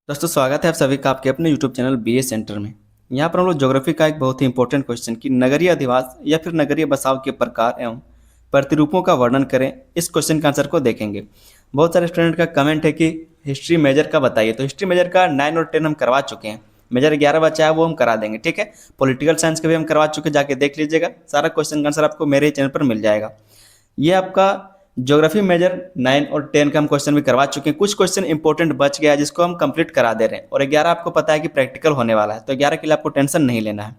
दोस्तों स्वागत है आप सभी का आपके अपने यूट्यूब चैनल बी ए सेंटर में। यहाँ पर हम लोग ज्योग्राफी का एक बहुत ही इंपॉर्टेंट क्वेश्चन कि नगरीय अधिवास या फिर नगरीय बसाव के प्रकार एवं प्रतिरूपों का वर्णन करें, इस क्वेश्चन के आंसर को देखेंगे। बहुत सारे स्टूडेंट का कमेंट है कि हिस्ट्री मेजर का बताइए, तो हिस्ट्री मेजर का 9 और 10 हम करवा चुके हैं। मेजर 11 बचा है वो हम करा देंगे, ठीक है। पॉलिटिकल साइंस का भी हम करवा चुके हैं, जाके देख लीजिएगा। सारा क्वेश्चन का आंसर आपको मेरे चैनल पर मिल जाएगा। ये आपका ज्योग्राफी मेजर 9 और 10 का हम क्वेश्चन भी करवा चुके हैं। कुछ क्वेश्चन इंपॉर्टेंट बच गया है जिसको हम कंप्लीट करा दे रहे हैं, और 11 आपको पता है कि प्रैक्टिकल होने वाला है, तो 11 के लिए आपको टेंशन नहीं लेना है।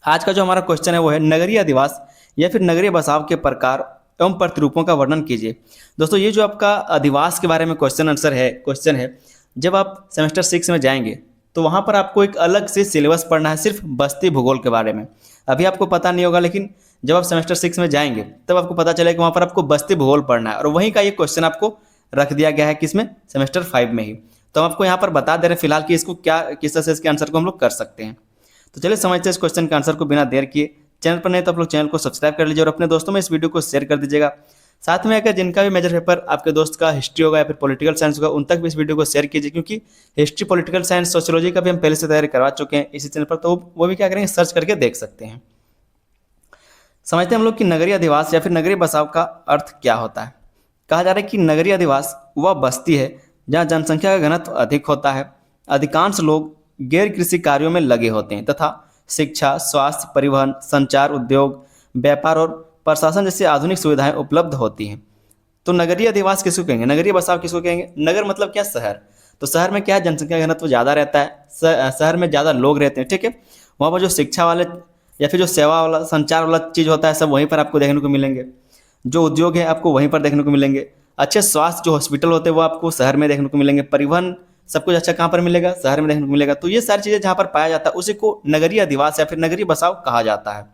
आज का जो हमारा क्वेश्चन है वो है नगरीय अधिवास या फिर नगरीय बसाव के प्रकार एवं प्रतिरूपों का वर्णन कीजिए। दोस्तों ये जो आपका अधिवास के बारे में क्वेश्चन है, जब आप सेमेस्टर 6 में जाएंगे तो वहाँ पर आपको एक अलग से सिलेबस पढ़ना है, सिर्फ बस्ती भूगोल के बारे में। अभी आपको पता नहीं होगा, लेकिन जब आप सेमेस्टर 6 में जाएंगे तब आपको पता चलेगा कि वहाँ पर आपको बस्ती भूगोल पढ़ना है, और वहीं का ये क्वेश्चन आपको रख दिया गया है किसमें, सेमेस्टर 5 में ही। तो हम आपको यहाँ पर बता दे रहे हैं फिलहाल कि इसको क्या किस तरह से इसके आंसर को हम लोग कर सकते हैं। तो चलिए समझते हैं इस क्वेश्चन के आंसर को बिना देर किए। चैनल पर नहीं तो आप लोग चैनल को सब्सक्राइब कर लीजिए और अपने दोस्तों में इस वीडियो को शेयर कर दीजिएगा। साथ में अगर जिनका भी मेजर पेपर आपके दोस्त का हिस्ट्री होगा या फिर पॉलिटिकल साइंस होगा, उन तक भी इस वीडियो को शेयर कीजिए, क्योंकि हिस्ट्री, पॉलिटिकल साइंस, सोशियोलॉजी का भी हम पहले से तैयारी करवा चुके हैं इसी चैनल पर, तो वो भी क्या करेंगे, सर्च करके देख सकते हैं। समझते हैं हम लोग कि नगरीय अधिवास या फिर नगरीय बसाव का अर्थ क्या होता है। कहा जा रहा है कि नगरीय अधिवास वह बस्ती है जहाँ जनसंख्या का घनत्व अधिक होता है, अधिकांश लोग गैर कृषि कार्यों में लगे होते हैं तथा शिक्षा, स्वास्थ्य, परिवहन, संचार, उद्योग, व्यापार और प्रशासन जैसी आधुनिक सुविधाएं उपलब्ध होती हैं। तो नगरीय अधिवास किसको कहेंगे, नगरीय बसाव किसको कहेंगे। नगर मतलब क्या, शहर। तो शहर में क्या है, जनसंख्या घनत्व ज़्यादा रहता है, शहर में ज़्यादा लोग रहते हैं, ठीक है। वहाँ पर जो शिक्षा वाले या फिर जो सेवा वाला, संचार वाला चीज़ होता है, सब वहीं पर आपको देखने को मिलेंगे। जो उद्योग है आपको वहीं पर देखने को मिलेंगे। अच्छे स्वास्थ्य जो हॉस्पिटल होते हैं वो आपको शहर में देखने को मिलेंगे। परिवहन सब कुछ अच्छा कहाँ पर मिलेगा, शहर में देखने को मिलेगा। तो ये सारी चीज़ें जहाँ पर पाया जाता है उसी को नगरीय अधिवास या फिर नगरीय बसाव कहा जाता है।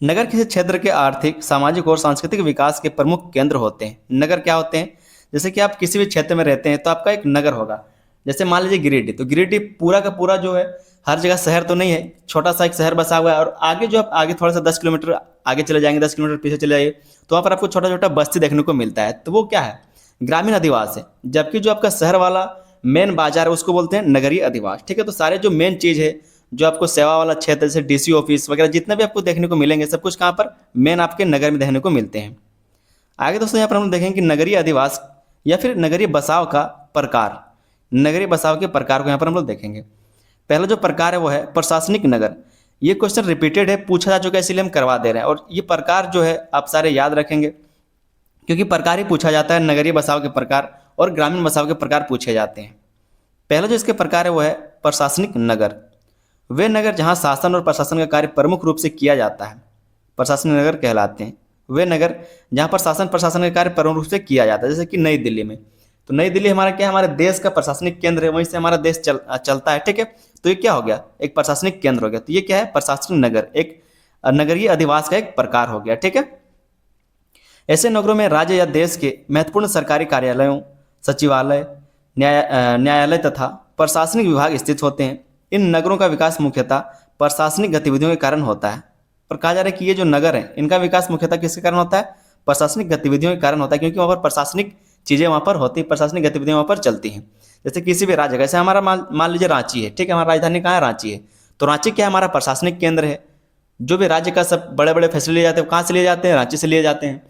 नगर किसी क्षेत्र के आर्थिक, सामाजिक और सांस्कृतिक विकास के प्रमुख केंद्र होते हैं। नगर क्या होते हैं, जैसे कि आप किसी भी क्षेत्र में रहते हैं तो आपका एक नगर होगा। जैसे मान लीजिए गिरिडीह, तो गिरिडीह पूरा का पूरा जो है, हर जगह शहर तो नहीं है, छोटा सा एक शहर बसा हुआ है। और आगे जो आप आगे थोड़ा सा 10 किलोमीटर आगे चले जाएंगे, 10 किलोमीटर पीछे चले जाइए, तो वहाँ पर आपको छोटा छोटा बस्ती देखने को मिलता है। तो वो क्या है, ग्रामीण अधिवास है। जबकि जो आपका शहर वाला मेन बाजार है उसको बोलते हैं नगरीय अधिवास, ठीक है। तो सारे जो मेन चीज़ है, जो आपको सेवा वाला क्षेत्र जैसे डीसी ऑफिस वगैरह जितना भी आपको देखने को मिलेंगे, सब कुछ कहाँ पर, मेन आपके नगर में देखने को मिलते हैं। आगे दोस्तों यहाँ पर हम देखेंगे कि नगरीय अधिवास या फिर नगरीय बसाव का प्रकार, नगरीय बसाव के प्रकार को यहाँ पर हम लोग देखेंगे। पहला जो प्रकार है वो है प्रशासनिक नगर। ये क्वेश्चन रिपीटेड है, पूछा जा चुका है, इसलिए हम करवा दे रहे हैं। और ये प्रकार जो है आप सारे याद रखेंगे, क्योंकि प्रकार ही पूछा जाता है। नगरीय बसाव के प्रकार और ग्रामीण बसाव के प्रकार पूछे जाते हैं। पहला जो इसके प्रकार है वो है प्रशासनिक नगर। वे नगर जहाँ शासन और प्रशासन का कार्य प्रमुख रूप से किया जाता है, प्रशासनिक नगर कहलाते हैं। वे नगर जहाँ पर शासन प्रशासन का कार्य प्रमुख रूप से किया जाता है, जैसे कि नई दिल्ली में। तो नई दिल्ली हमारा क्या है, हमारे देश का प्रशासनिक केंद्र है, वहीं से हमारा देश चलता है, ठीक है। तो ये क्या हो गया, एक प्रशासनिक केंद्र हो गया। तो ये क्या है, प्रशासनिक नगर, एक नगरीय अधिवास का एक प्रकार हो गया, ठीक है। ऐसे नगरों में राज्य या देश के महत्वपूर्ण सरकारी कार्यालयों, सचिवालय, न्यायालय तथा प्रशासनिक विभाग स्थित होते हैं। इन नगरों का विकास मुख्यतः प्रशासनिक गतिविधियों के कारण होता है। पर कहा जा रहा है कि ये जो नगर है इनका विकास मुख्यतः किसके कारण होता है, प्रशासनिक गतिविधियों के कारण होता है, क्योंकि वहाँ पर प्रशासनिक चीज़ें वहाँ पर होती हैं, प्रशासनिक गतिविधियाँ वहाँ पर चलती हैं। जैसे किसी भी राज्य, जैसे हमारा मान लीजिए रांची है, ठीक है। हमारा राजधानी कहाँ है, रांची है। तो रांची क्या है, हमारा प्रशासनिक केंद्र है। जो भी राज्य का सब बड़े बड़े फैसले लिए जाते हैं कहाँ से लिए जाते हैं, रांची से लिए जाते हैं।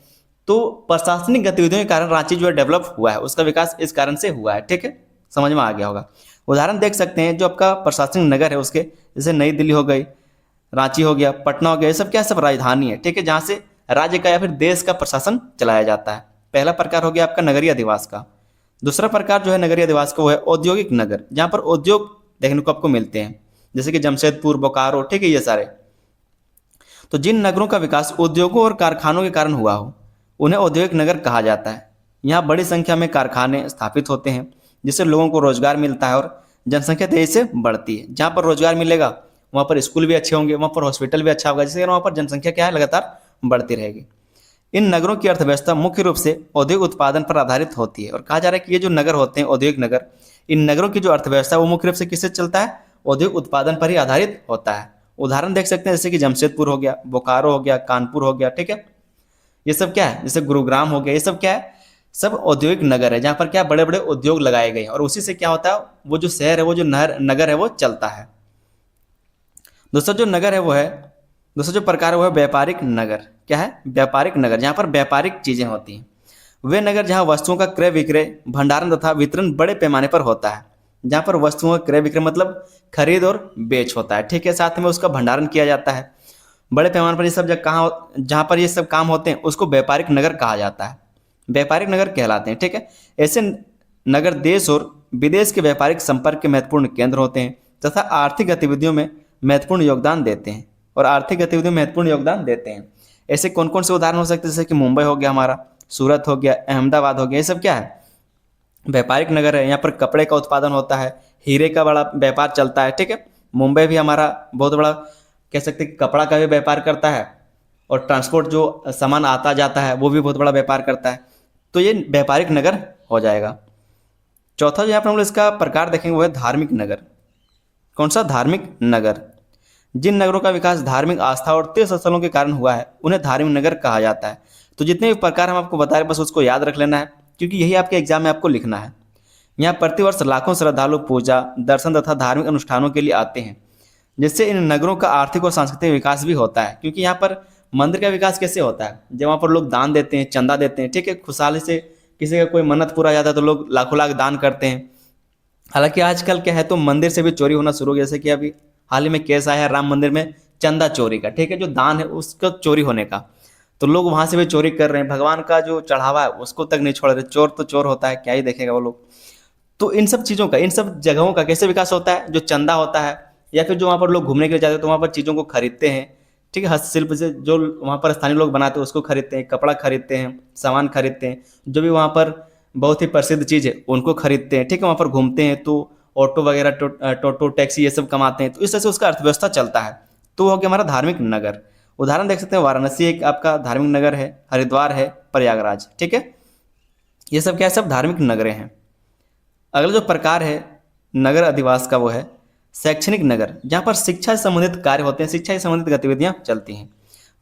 तो प्रशासनिक गतिविधियों के कारण रांची जो है डेवलप हुआ है, उसका विकास इस कारण से हुआ है, ठीक है। समझ में आ गया होगा। उदाहरण देख सकते हैं, जो आपका प्रशासनिक नगर है उसके, जैसे नई दिल्ली हो गई, रांची हो गया, पटना हो गया, ये सब क्या है, सब राजधानी है, ठीक है, जहाँ से राज्य का या फिर देश का प्रशासन चलाया जाता है। पहला प्रकार हो गया आपका नगरीय अधिवास का। दूसरा प्रकार जो है नगरीय अधिवास का वो है औद्योगिक नगर, जहाँ पर उद्योग देखने को आपको मिलते हैं, जैसे कि जमशेदपुर, बोकारो, ठीक है, ये सारे। तो जिन नगरों का विकास उद्योगों और कारखानों के कारण हुआ हो उन्हें औद्योगिक नगर कहा जाता है। यहाँ बड़ी संख्या में कारखाने स्थापित होते हैं, जिससे लोगों को रोजगार मिलता है और जनसंख्या तेजी से बढ़ती है। जहाँ पर रोजगार मिलेगा वहाँ पर स्कूल भी अच्छे होंगे, वहाँ पर हॉस्पिटल भी अच्छा होगा, जिससे वहाँ पर जनसंख्या क्या है, लगातार बढ़ती रहेगी। इन नगरों की अर्थव्यवस्था मुख्य रूप से औद्योगिक उत्पादन पर आधारित होती है। और कहा जा रहा है कि ये जो नगर होते हैं औद्योगिक नगर, इन नगरों की जो अर्थव्यवस्था है वो मुख्य रूप से किससे चलता है, औद्योगिक उत्पादन पर ही आधारित होता है। उदाहरण देख सकते हैं, जैसे कि जमशेदपुर हो गया, बोकारो हो गया, कानपुर हो गया, ठीक है। ये सब क्या है, जैसे गुरुग्राम हो गया, ये सब क्या है, सब औद्योगिक नगर है, जहाँ पर क्या बड़े बड़े उद्योग लगाए गए हैं, और उसी से क्या होता है, वो जो शहर है, वो जो नहर नगर है, वो चलता है। दूसरा जो नगर है वो है, दूसरा जो प्रकार है वो है व्यापारिक नगर। क्या है? व्यापारिक नगर, जहाँ पर व्यापारिक चीजें होती हैं। वे नगर जहाँ वस्तुओं का क्रय विक्रय, भंडारण तथा वितरण बड़े पैमाने पर होता है। जहाँ पर वस्तुओं का क्रय विक्रय मतलब खरीद और बेच होता है, ठीक है, साथ में उसका भंडारण किया जाता है बड़े पैमाने पर। ये सब जगह कहाँ, जहाँ पर ये सब काम होते हैं उसको व्यापारिक नगर कहा जाता है, व्यापारिक नगर कहलाते हैं, ठीक है। ऐसे नगर देश और विदेश के व्यापारिक संपर्क के महत्वपूर्ण केंद्र होते हैं तथा आर्थिक गतिविधियों में महत्वपूर्ण योगदान देते हैं, और आर्थिक गतिविधियों में महत्वपूर्ण योगदान देते हैं। ऐसे कौन कौन से उदाहरण हो सकते हैं? जैसे कि मुंबई हो गया हमारा, सूरत हो गया, अहमदाबाद हो गया, ये सब क्या है? व्यापारिक नगर है। यहाँ पर कपड़े का उत्पादन होता है, हीरे का बड़ा व्यापार चलता है, ठीक है। मुंबई भी हमारा बहुत बड़ा, कह सकते हैं, कपड़ा का भी व्यापार करता है, और ट्रांसपोर्ट जो सामान आता जाता है वो भी बहुत बड़ा व्यापार करता है। तो ये व्यापारिक नगर हो जाएगा। चौथा जो यहाँ पर हम लोग इसका प्रकार देखेंगे वो है धार्मिक नगर। कौन सा? धार्मिक नगर। जिन नगरों का विकास धार्मिक आस्था और तीर्थ स्थलों के कारण हुआ है उन्हें धार्मिक नगर कहा जाता है। तो जितने भी प्रकार हम आपको बता रहे हैं बस उसको याद रख लेना है, क्योंकि यही आपके एग्जाम में आपको लिखना है। यहाँ प्रतिवर्ष लाखों श्रद्धालु पूजा, दर्शन तथा धार्मिक अनुष्ठानों के लिए आते हैं, जिससे इन नगरों का आर्थिक और सांस्कृतिक विकास भी होता है। क्योंकि यहाँ पर मंदिर का विकास कैसे होता है? जब वहाँ पर लोग दान देते हैं, चंदा देते हैं, ठीक है, खुशहाली से किसी का कोई मन्नत पूरा हो जाता है तो लोग लाखों लाख दान करते हैं। हालांकि आजकल क्या है, तो मंदिर से भी चोरी होना शुरू हो गया। जैसे कि अभी हाल ही में केस आया है राम मंदिर में चंदा चोरी का, ठीक है, जो दान है उसका चोरी होने का। तो लोग वहां से भी चोरी कर रहे हैं, भगवान का जो चढ़ावा है उसको तक नहीं छोड़ रहे। चोर तो चोर होता है, क्या ही देखेगा वो लोग। तो इन सब चीज़ों का, इन सब जगहों का कैसे विकास होता है? जो चंदा होता है, या फिर जो वहाँ पर लोग घूमने के लिए जाते हैं तो वहाँ पर चीज़ों को खरीदते हैं, ठीक है, हस्तशिल्प से जो वहाँ पर स्थानीय लोग बनाते हैं उसको खरीदते हैं, कपड़ा खरीदते हैं, सामान खरीदते हैं, जो भी वहाँ पर बहुत ही प्रसिद्ध चीज़ है उनको खरीदते हैं, ठीक है। वहाँ पर घूमते हैं तो ऑटो वगैरह, टोटो, टैक्सी, ये सब कमाते हैं, तो इस तरह से उसका अर्थव्यवस्था चलता है। तो वो हो गया हमारा धार्मिक नगर। उदाहरण देख सकते हैं, वाराणसी एक आपका धार्मिक नगर है, हरिद्वार है, प्रयागराज, ठीक है। ये सब क्या है? सब धार्मिक नगरें हैं। अगला जो प्रकार है नगर अधिवास का वो है शैक्षणिक नगर, जहाँ पर शिक्षा से संबंधित कार्य होते हैं, शिक्षा से संबंधित गतिविधियाँ चलती हैं।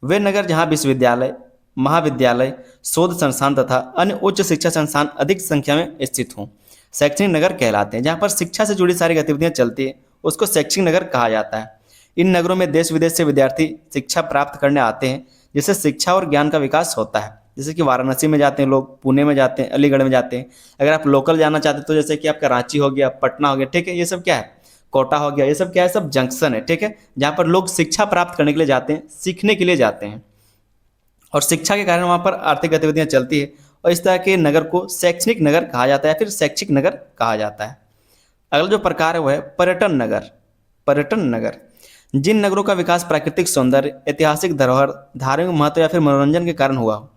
वे नगर जहाँ विश्वविद्यालय, महाविद्यालय, शोध संस्थान तथा अन्य उच्च शिक्षा संस्थान अधिक संख्या में स्थित हों, शैक्षणिक नगर कहलाते हैं। जहाँ पर शिक्षा से जुड़ी सारी गतिविधियाँ चलती है उसको शैक्षणिक नगर कहा जाता है। इन नगरों में देश विदेश से विद्यार्थी शिक्षा प्राप्त करने आते हैं, जिससे शिक्षा और ज्ञान का विकास होता है। जैसे कि वाराणसी में जाते हैं लोग, पुणे में जाते हैं, अलीगढ़ में जाते हैं। अगर आप लोकल जाना चाहते हैं तो जैसे कि आपका रांची हो गया, पटना हो गया, ठीक है, ये सब क्या है? कोटा हो गया, ये सब क्या है? सब जंक्शन है, ठीक है, जहाँ पर लोग शिक्षा प्राप्त करने के लिए जाते हैं, सीखने के लिए जाते हैं, और शिक्षा के कारण वहाँ पर आर्थिक गतिविधियाँ चलती है। और इस तरह के नगर को शैक्षणिक नगर कहा जाता है, फिर शैक्षिक नगर कहा जाता है। अगला जो प्रकार है वो है पर्यटन नगर। पर्यटन नगर जिन नगरों का विकास प्राकृतिक सौंदर्य, ऐतिहासिक धरोहर, धार्मिक महत्व या फिर मनोरंजन के कारण हुआ हो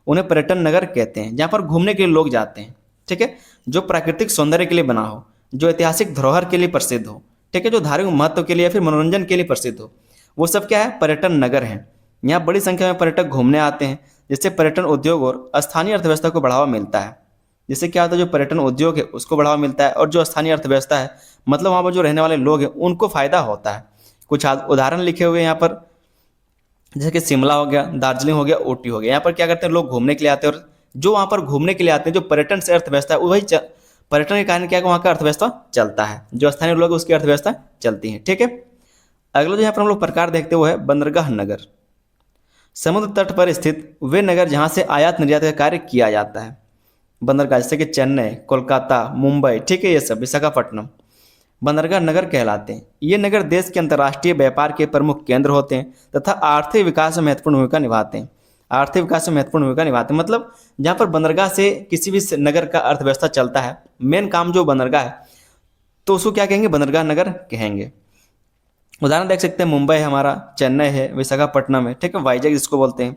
उन्हें पर्यटन नगर कहते हैं। जहाँ पर घूमने के लिए लोग जाते हैं, ठीक है, जो प्राकृतिक सौंदर्य के लिए बना हो, जो ऐतिहासिक धरोहर के लिए प्रसिद्ध हो, ठीक है, जो धार्मिक महत्व के लिए या फिर मनोरंजन के लिए प्रसिद्ध हो, वो सब क्या है? पर्यटन नगर हैं। यहाँ बड़ी संख्या में पर्यटक घूमने आते हैं, जिससे पर्यटन उद्योग और स्थानीय अर्थव्यवस्था को बढ़ावा मिलता है। जिससे क्या होता है? जो पर्यटन उद्योग है उसको बढ़ावा मिलता है, और जो स्थानीय अर्थव्यवस्था है मतलब वहाँ पर जो रहने वाले लोग हैं उनको फायदा होता है। कुछ उदाहरण लिखे हुए हैं यहाँ पर, जैसे कि शिमला हो गया, दार्जिलिंग हो गया, ऊटी हो गया। यहाँ पर क्या करते हैं? लोग घूमने के लिए आते हैं, और जो वहाँ पर घूमने के लिए आते हैं, जो पर्यटन से अर्थव्यवस्था है वही पर्यटन के कारण क्या है? वहाँ का अर्थव्यवस्था चलता है, जो स्थानीय लोग उसकी अर्थव्यवस्था चलती है, ठीक है। अगला जो यहाँ पर हम लोग प्रकार देखते हुए है बंदरगाह नगर। समुद्र तट पर स्थित वे नगर जहाँ से आयात निर्यात का कार्य किया जाता है। बंदरगाह जैसे कि चेन्नई, कोलकाता, मुंबई, ठीक है, ये सब, विशाखापट्टनम बंदरगाह नगर कहलाते हैं। ये नगर देश के अंतर्राष्ट्रीय व्यापार के प्रमुख केंद्र होते हैं तथा आर्थिक विकास में महत्वपूर्ण भूमिका निभाते हैं। आर्थिक विकास में महत्वपूर्ण भूमिका निभाते हैं मतलब जहाँ पर बंदरगाह से किसी भी नगर का अर्थव्यवस्था चलता है, मेन काम जो बंदरगाह है, तो उसको क्या कहेंगे? बंदरगाह नगर कहेंगे। उदाहरण देख सकते हैं, मुंबई हमारा, चेन्नई है, विशाखापट्टनम है, ठीक है, वाइजैक जिसको बोलते हैं।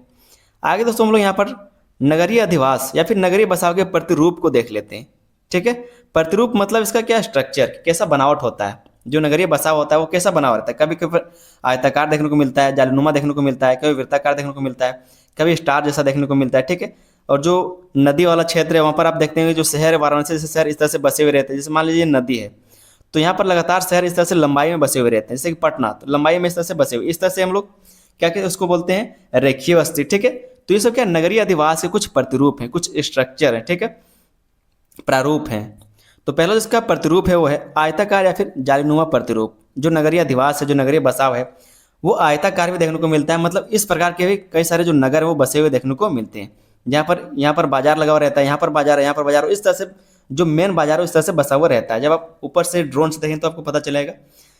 आगे दोस्तों हम लोग यहाँ पर नगरीय अधिवास या फिर नगरीय बसाव के प्रतिरूप को देख लेते हैं, ठीक है। प्रतिरूप मतलब इसका क्या स्ट्रक्चर, कैसा बनावट होता है। जो नगरीय बसाव होता है वो कैसा बना रहता है? कभी कभी आयताकार देखने को मिलता है, जालीनुमा देखने को मिलता है, कभी वृत्ताकार देखने को मिलता है, कभी स्टार जैसा देखने को मिलता है, ठीक है। और जो नदी वाला क्षेत्र है वहाँ पर आप देखते हैं जो शहर है, वाराणसी से शहर इस तरह से बसे हुए रहते हैं। जैसे मान लीजिए नदी है, तो यहाँ पर लगातार शहर इस तरह से लंबाई में बसे हुए रहते हैं। जैसे कि पटना, तो लंबाई में इस तरह से बसे हुए, इस तरह से हम लोग क्या कहते हैं? उसको बोलते हैं रेखीय बस्ती, ठीक है। तो ये सब क्या नगरीय अधिवास के कुछ प्रतिरूप हैं, कुछ स्ट्रक्चर हैं, ठीक है, प्रारूप हैं। तो पहला जिसका प्रतिरूप है वो है आयताकार या फिर जालीनुमा प्रतिरूप। जो नगरीय अधिवास है, जो नगरीय बसाव है, वो आयताकार भी देखने को मिलता है। मतलब इस प्रकार के भी कई सारे जो नगर है वो बसे हुए देखने को मिलते हैं। यहाँ पर बाजार लगा हुआ रहता है, यहाँ पर बाजार है, यहाँ पर बाजार, इस तरह से जो मेन बाजार है उस तरह से बसा हुआ रहता है। जब आप ऊपर से ड्रोन से देखेंगे तो आपको पता चलेगा,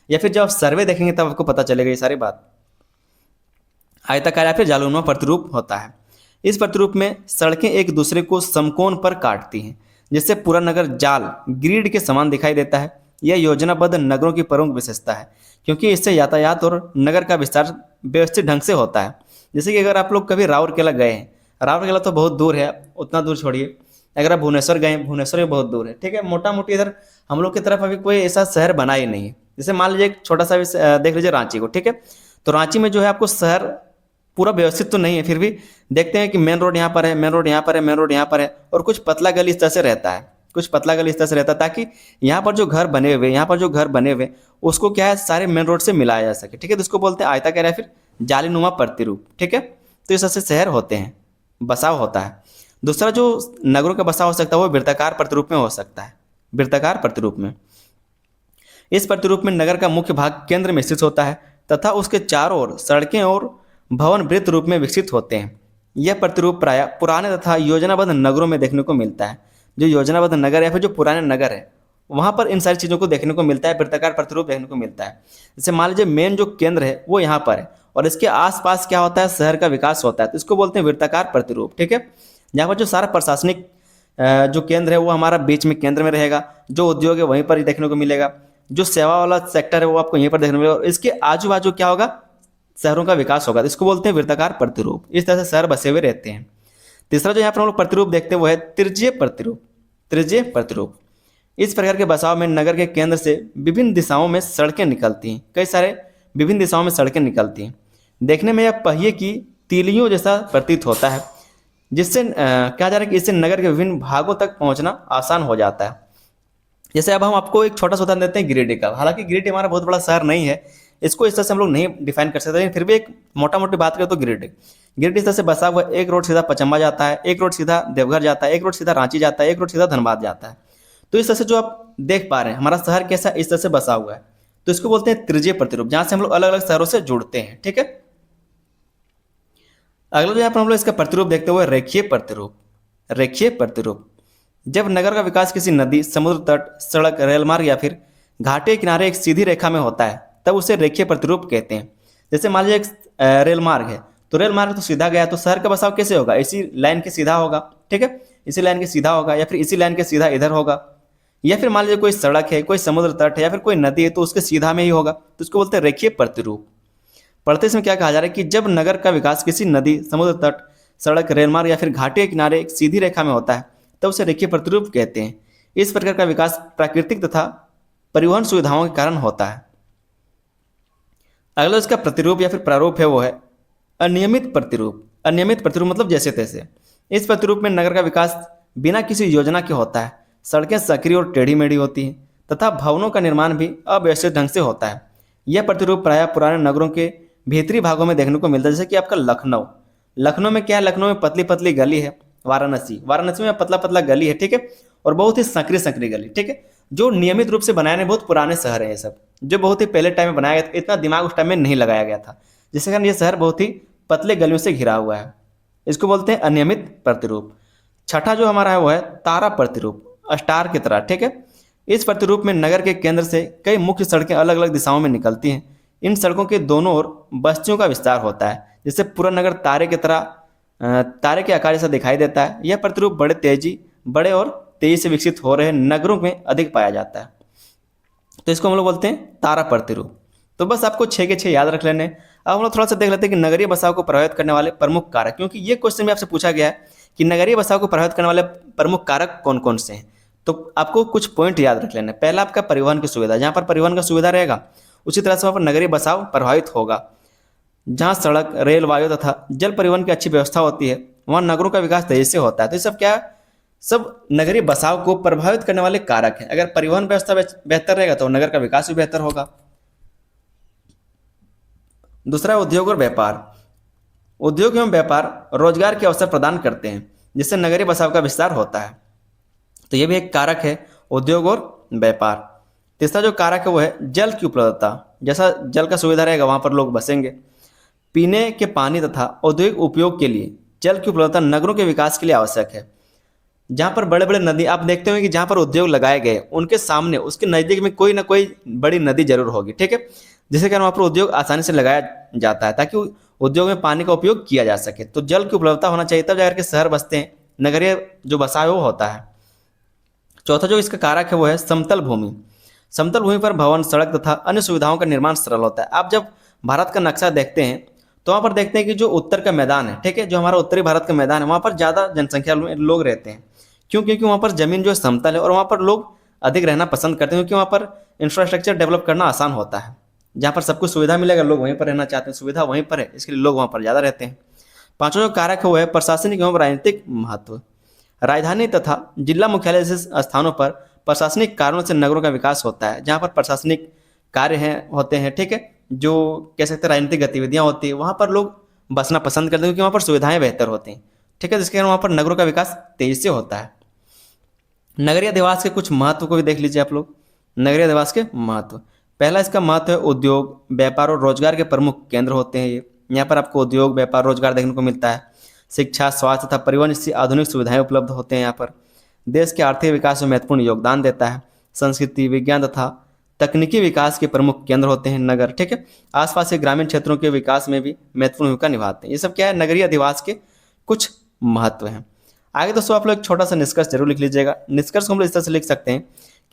या फिर जब आप सर्वे देखेंगे तब आपको पता चलेगा ये सारी बात। आयताकार या फिर जालीनुमा प्रतिरूप होता है। इस प्रतिरूप में सड़कें एक दूसरे को समकोण पर काटती हैं, जिससे पूरा नगर जाल ग्रिड के समान दिखाई देता है। यह योजनाबद्ध नगरों की प्रमुख विशेषता है, क्योंकि इससे यातायात और नगर का विस्तार व्यवस्थित ढंग से होता है। जैसे कि अगर आप लोग कभी राउरकेला गए हैं, राउरकेला तो बहुत दूर है, उतना दूर छोड़िए। अगर आप भुवनेश्वर गए, भुवनेश्वर भी बहुत दूर है, ठीक है। मोटा मोटी इधर हम लोग की तरफ अभी कोई ऐसा शहर बना ही नहीं है। जैसे मान लीजिए एक छोटा सा देख लीजिए रांची को, ठीक है। तो रांची में जो है आपको शहर पूरा व्यवस्थित तो नहीं है, फिर भी देखते हैं कि मेन रोड यहाँ पर है, मेन रोड यहाँ पर है, मेन रोड यहाँ पर है, और कुछ पतला गली इस तरह से रहता है, कुछ पतला गली इस तरह से रहता है, ताकि यहाँ पर जो घर बने हुए, यहाँ पर जो घर बने हुए उसको क्या है सारे मेन रोड से मिलाया जा सके, ठीक है। तो इसको बोलते हैं आयताकार या फिर जालीनुमा प्रतिरूप, ठीक है। तो इस तरह से शहर होते हैं, बसाव होता है। दूसरा जो नगरों का बसाव हो सकता है वो वृत्ताकार प्रतिरूप में हो सकता है। वृत्ताकार प्रतिरूप में, इस प्रतिरूप में नगर का मुख्य भाग केंद्र में स्थित होता है तथा उसके चारों ओर सड़कें और भवन वृत्त रूप में विकसित होते हैं। यह प्रतिरूप प्रायः पुराने तथा योजनाबद्ध नगरों में देखने को मिलता है। जो योजनाबद्ध नगर या फिर जो पुराने नगर है वहाँ पर इन सारी चीज़ों को देखने को मिलता है, वृत्ताकार प्रतिरूप देखने को मिलता है। जैसे मान लीजिए मेन जो केंद्र है वो यहाँ पर है और इसके आसपास क्या होता है, शहर का विकास होता है, तो इसको बोलते हैं वृत्ताकार प्रतिरूप, ठीक है। यहाँ पर जो सारा प्रशासनिक जो केंद्र है वो हमारा बीच में केंद्र में रहेगा, जो उद्योग है वहीं पर ही देखने को मिलेगा, जो सेवा वाला सेक्टर है वो आपको यहीं पर देखने को मिलेगा, और इसके आजू बाजू क्या होगा, शहरों का विकास होगा। तो इसको बोलते हैं वृत्ताकार प्रतिरूप। इस तरह से शहर बसे हुए रहते हैं। तीसरा जो यहाँ पर हम लोग प्रतिरूप देखते हैं वो है त्रिज्यीय प्रतिरूप। त्रिज्यीय प्रतिरूप, इस प्रकार के बसाव में नगर के केंद्र से विभिन्न दिशाओं में सड़कें निकलती हैं, कई सारे विभिन्न दिशाओं में सड़कें निकलती हैं। देखने में यह पहिए की तीलियों जैसा प्रतीत होता है, जिससे कहा जा रहा है कि इससे नगर के विभिन्न भागों तक पहुंचना आसान हो जाता है। जैसे अब हम आपको एक छोटा सा उदाहरण देते हैं गिरिडीह का। हालांकि गिरिडीह हमारा बहुत बड़ा शहर नहीं है, इसको इस तरह से हम लोग नहीं डिफाइन कर सकते, लेकिन फिर भी एक मोटा मोटी बात करें तो गिरिडीह इस तरह से बसा हुआ, एक रोड सीधा पचम्बा जाता है, एक रोड सीधा देवघर जाता है, एक रोड सीधा रांची जाता है, एक रोड सीधा धनबाद जाता है। तो इस तरह से जो आप देख पा रहे हैं हमारा शहर कैसा इस तरह से बसा हुआ है। तो इसको बोलते हैं त्रिज्यीय प्रतिरूप, जहां से हम लोग अलग अलग शहरों से जुड़ते हैं, ठीक है। अगला जो यहाँ पर हम लोग इसका प्रतिरूप देखते हुए रेखीय प्रतिरूप। रेखीय प्रतिरूप, जब नगर का विकास किसी नदी, समुद्र तट, सड़क, रेलमार्ग या फिर घाटे किनारे एक सीधी रेखा में होता है तब उसे रेखीय प्रतिरूप कहते हैं। जैसे मान लीजिए एक रेलमार्ग है, तो रेलमार्ग तो सीधा गया, तो शहर का बसाव कैसे होगा, इसी लाइन के सीधा होगा, ठीक है, इसी लाइन के सीधा होगा, या फिर इसी लाइन के सीधा इधर होगा। या फिर मान लीजिए कोई सड़क है, कोई समुद्र तट है, या फिर कोई नदी है, तो उसके सीधा में ही होगा, तो उसको बोलते हैं रेखीय प्रतिरूप। पढ़ते इसमें क्या कहा जा रहा है कि जब नगर का विकास किसी नदी, समुद्र तट, सड़क, रेलमार्ग या फिर घाटे के किनारे एक सीधी रेखा में होता है तब उसे रेखीय प्रतिरूप कहते हैं। इस प्रकार का विकास प्राकृतिक तथा परिवहन सुविधाओं के कारण होता है। अगला इसका प्रतिरूप या फिर प्रारूप है वो है अनियमित प्रतिरूप। अनियमित प्रतिरूप मतलब जैसे तैसे। इस प्रतिरूप में नगर का विकास बिना किसी योजना के होता है, सड़कें संकरी और टेढ़ी मेढ़ी होती हैं तथा भवनों का निर्माण भी अव्यवस्थित ढंग से होता है। यह प्रतिरूप प्रायः पुराने नगरों के भीतरी भागों में देखने को मिलता है, जैसे कि आपका लखनऊ। लखनऊ में क्या है, लखनऊ में पतली पतली गली है। वाराणसी में पतला पतला गली है, ठीक है, और बहुत ही संकरी संकरी गली, ठीक है, जो नियमित रूप से बनाए गए बहुत पुराने शहर हैं ये सब, जो बहुत ही पहले टाइम में बनाया गया था, इतना दिमाग उस टाइम में नहीं लगाया गया था, जिसके कारण ये शहर बहुत ही पतले गलियों से घिरा हुआ है। इसको बोलते हैं अनियमित प्रतिरूप। छठा जो हमारा है वो है तारा प्रतिरूप, स्टार की तरह, ठीक है। इस प्रतिरूप में नगर के केंद्र से कई मुख्य सड़कें अलग अलग दिशाओं में निकलती हैं। इन सड़कों के दोनों ओर बस्तियों का विस्तार होता है, जिससे पूरा नगर तारे की तरह, तारे के आकार जैसा दिखाई देता है। यह प्रतिरूप बड़े और तेजी से विकसित हो रहे नगरों में अधिक पाया जाता है, तो इसको हम लोग बोलते हैं तारा प्रतिरूप। तो बस आपको 6 के 6 याद रख लेने। अब हम लोग थोड़ा सा देख लेते हैं कि नगरीय बसाव को प्रभावित करने वाले प्रमुख कारक, क्योंकि ये क्वेश्चन भी आपसे पूछा गया है कि नगरीय बसाव को प्रभावित करने वाले प्रमुख कारक कौन कौन से हैं। तो आपको कुछ पॉइंट याद रख लेना। पहला आपका परिवहन की सुविधा, जहाँ पर परिवहन का सुविधा रहेगा उसी तरह से वहाँ पर नगरीय बसाव प्रभावित होगा। जहाँ सड़क, रेल, वायु तथा जल परिवहन की अच्छी व्यवस्था होती है वहाँ नगरों का विकास तेजी से होता है। तो ये सब क्या, सब नगरीय बसाव को प्रभावित करने वाले कारक हैं। अगर परिवहन व्यवस्था बेहतर रहेगा तो नगर का विकास भी बेहतर होगा। दूसरा उद्योग और व्यापार। उद्योग एवं व्यापार रोजगार के अवसर प्रदान करते हैं, जिससे नगरीय बसाव का विस्तार होता है। तो ये भी एक कारक है, उद्योग और व्यापार। तीसरा जो कारक है वो है जल की उपलब्धता। जैसा जल का सुविधा रहेगा वहाँ पर लोग बसेंगे। पीने के पानी तथा औद्योगिक उपयोग के लिए जल की उपलब्धता नगरों के विकास के लिए आवश्यक है। जहाँ पर बड़े बड़े नदी आप देखते होंगे कि जहाँ पर उद्योग लगाए गए उनके सामने उसके नज़दीक में कोई ना कोई बड़ी नदी जरूर होगी, ठीक है, जिसके कारण वहाँ पर उद्योग आसानी से लगाया जाता है ताकि उद्योग में पानी का उपयोग किया जा सके। तो जल की उपलब्धता होना चाहिए, तब जाकर के शहर बसते हैं, नगरीय जो बसाव है वो होता है। चौथा जो इसका कारक है वो है समतल भूमि। समतल भूमि पर भवन, सड़क तथा अन्य सुविधाओं का निर्माण सरल होता है। आप जब भारत का नक्शा देखते हैं तो वहाँ पर देखते हैं कि जो उत्तर का मैदान है, ठीक है, जो हमारा उत्तरी भारत का मैदान है, वहाँ पर ज़्यादा जनसंख्या लोग रहते हैं। क्यों? क्योंकि वहाँ पर ज़मीन जो है समतल है और वहाँ पर लोग अधिक रहना पसंद करते हैं, क्योंकि वहाँ पर इंफ्रास्ट्रक्चर डेवलप करना आसान होता है। जहाँ पर सब कुछ सुविधा मिलेगा, लोग वहीं पर रहना चाहते हैं, सुविधा वहीं पर है, इसके लिए लोग वहाँ पर ज़्यादा रहते हैं। पांचवा जो कारक है वो है प्रशासनिक एवं राजनीतिक महत्व। राजधानी तथा जिला मुख्यालय जैसे स्थानों पर प्रशासनिक कारणों से नगरों का विकास होता है। जहाँ पर प्रशासनिक कार्य हैं होते हैं, ठीक है, जो कह सकते हैं राजनीतिक गतिविधियाँ होती है, वहाँ पर लोग बसना पसंद करते हैं क्योंकि वहाँ पर सुविधाएं बेहतर होती हैं, ठीक है, जिसके कारण वहाँ पर नगरों का विकास तेजी से होता है। नगरीय अधिवास के कुछ महत्व को भी देख लीजिए आप लोग। नगरीय अधिवास के महत्व, पहला इसका महत्व है उद्योग, व्यापार और रोजगार के प्रमुख केंद्र होते हैं ये। यहाँ पर आपको उद्योग, व्यापार, रोजगार देखने को मिलता है। शिक्षा, स्वास्थ्य तथा परिवहन जैसी आधुनिक सुविधाएं उपलब्ध होते हैं यहाँ पर। देश के आर्थिक विकास में महत्वपूर्ण योगदान देता है। संस्कृति, विज्ञान तथा तकनीकी विकास के प्रमुख केंद्र होते हैं नगर, ठीक है। आसपास के ग्रामीण क्षेत्रों के विकास में भी महत्वपूर्ण भूमिका निभाते हैं। ये सब क्या है, नगरीय अधिवास के कुछ महत्व हैं। आगे दोस्तों आप लोग एक छोटा सा निष्कर्ष जरूर लिख लीजिएगा। निष्कर्ष को हम लोग इस तरह से लिख सकते हैं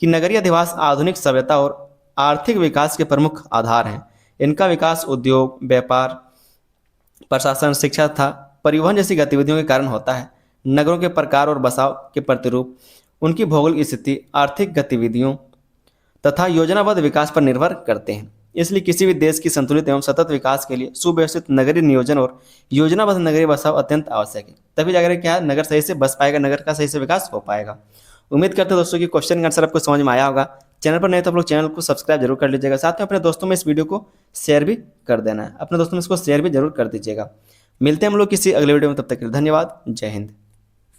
कि नगरीय अधिवास आधुनिक सभ्यता और आर्थिक विकास के प्रमुख आधार हैं। इनका विकास उद्योग, व्यापार, प्रशासन, शिक्षा तथा परिवहन जैसी गतिविधियों के कारण होता है। नगरों के प्रकार और बसाव के प्रतिरूप उनकी भौगोलिक स्थिति, आर्थिक गतिविधियों तथा योजनाबद्ध विकास पर निर्भर करते हैं। इसलिए किसी भी देश की संतुलित एवं सतत विकास के लिए सुव्यवस्थित नगरीय नियोजन और योजनाबद्ध नगरीय बसाव अत्यंत आवश्यक है। तभी जाकर क्या है, नगर सही से बस पाएगा, नगर का सही से विकास हो पाएगा। उम्मीद करते हैं दोस्तों कि क्वेश्चन का आंसर आपको समझ में आया होगा। चैनल पर नहीं तो आप लोग चैनल को सब्सक्राइब जरूर कर लीजिएगा। साथ में अपने दोस्तों में इस वीडियो को शेयर भी कर देना है, अपने दोस्तों में इसको शेयर भी जरूर कर दीजिएगा। मिलते हैं हम लोग किसी अगले वीडियो में, तब तक के लिए धन्यवाद। जय हिंद।